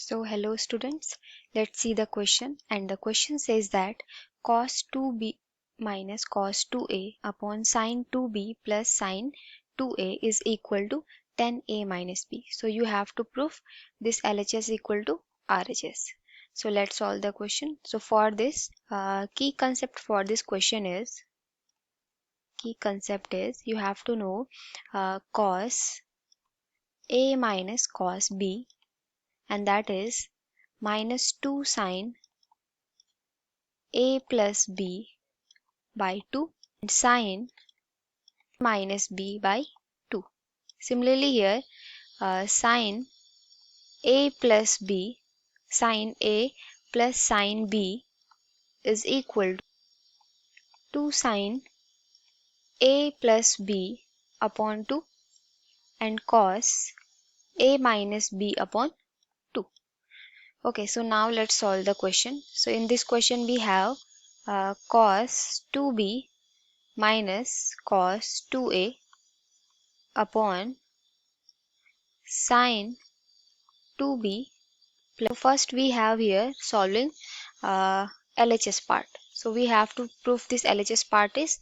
So hello students, let's see the question, and the question says that cos 2b minus cos 2a upon sin 2b plus sin 2a is equal to 10a minus b. So you have to prove this LHS equal to RHS. So let's solve the question. So for this, key concept for this question is, you have to know cos a minus cos b, and that is minus 2 sin a plus b by 2 and sin minus b by 2. Similarly here, sin a plus b, sin a plus sin b is equal to 2 sin a plus b upon 2 and cos a minus b upon 2. Okay, so now let's solve the question. So in this question we have cos 2b minus cos 2a upon sin 2b. So first we have here solving LHS part. So we have to prove this LHS part is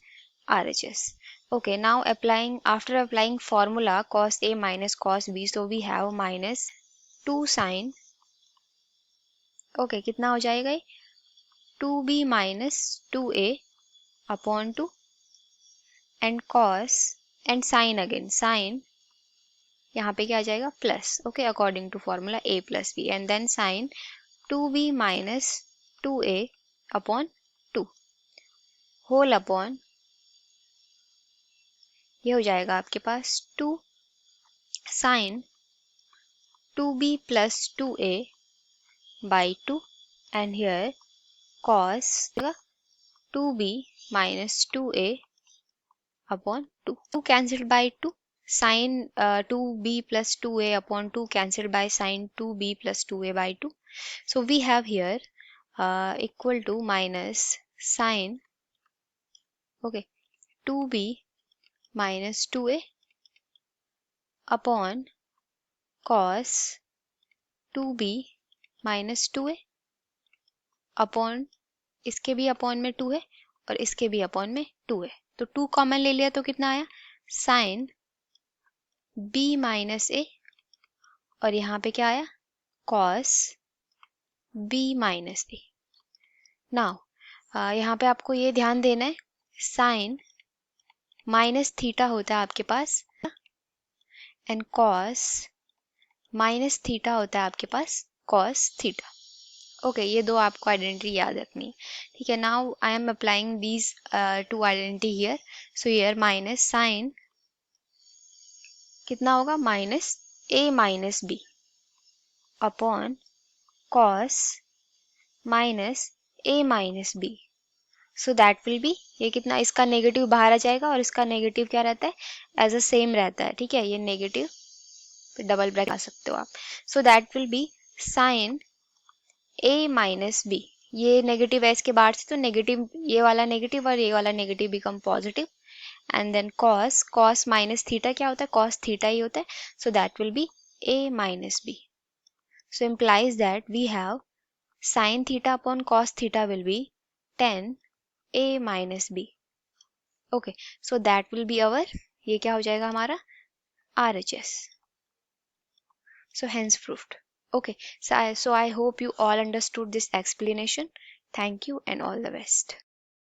RHS. Okay, now after applying formula cos A minus cos B, so we have minus 2 sin. Okay, कितना हो जाएगा ये? 2b minus 2a upon 2 and cos and sin again. Sin यहाँ पे क्या आ जाएगा? Plus. Okay, according to formula a plus b and then sin 2b minus 2a upon 2 whole upon ये हो जाएगा आपके पास 2 sin 2b plus 2a by 2 and here cos 2b minus 2a upon 2. 2 cancelled by 2. Sin 2b plus 2a upon 2 cancelled by sin 2b plus 2a by 2. So we have here equal to minus sin 2b minus 2a upon cos 2b minus 2a upon इसके भी upon में 2 है और इसके भी upon में 2 है, तो 2 कॉमन ले लिया तो कितना आया? साइन b माइनस ए और यहाँ पे क्या आया? कॉस b माइनस ए. नाउ यहाँ पे आपको ये ध्यान देना है, साइन माइनस थीटा होता है आपके पास एंड कॉस माइनस थीटा होता है आपके पास कॉस थीटा. ओके, ये दो आपको आइडेंटिटी याद रखनी है. ठीक है, now I am applying these to identity here. So here minus sine कितना होगा? Minus a minus b upon cos minus a minus b. So that will be, ये कितना, इसका नेगेटिव बाहर आ जाएगा और इसका नेगेटिव क्या रहता है? एज अ सेम रहता है. ठीक है, ये नेगेटिव डबल ब्रैकेट आ सकते हो आप. So that will be sine a minus b. ये नेगेटिव है इसके बाहर से, तो नेगेटिव, ये वाला नेगेटिव और ये वाला negative become positive and then cos minus theta क्या होता है? कॉस थीटा ही होता है. So that will be a minus b. So implies that we have sine theta upon cos theta will be 10 a minus b. Okay, so that will be our, ये क्या हो जाएगा हमारा? RHS. So hence proved. Okay, so I hope you all understood this explanation. Thank you and all the best.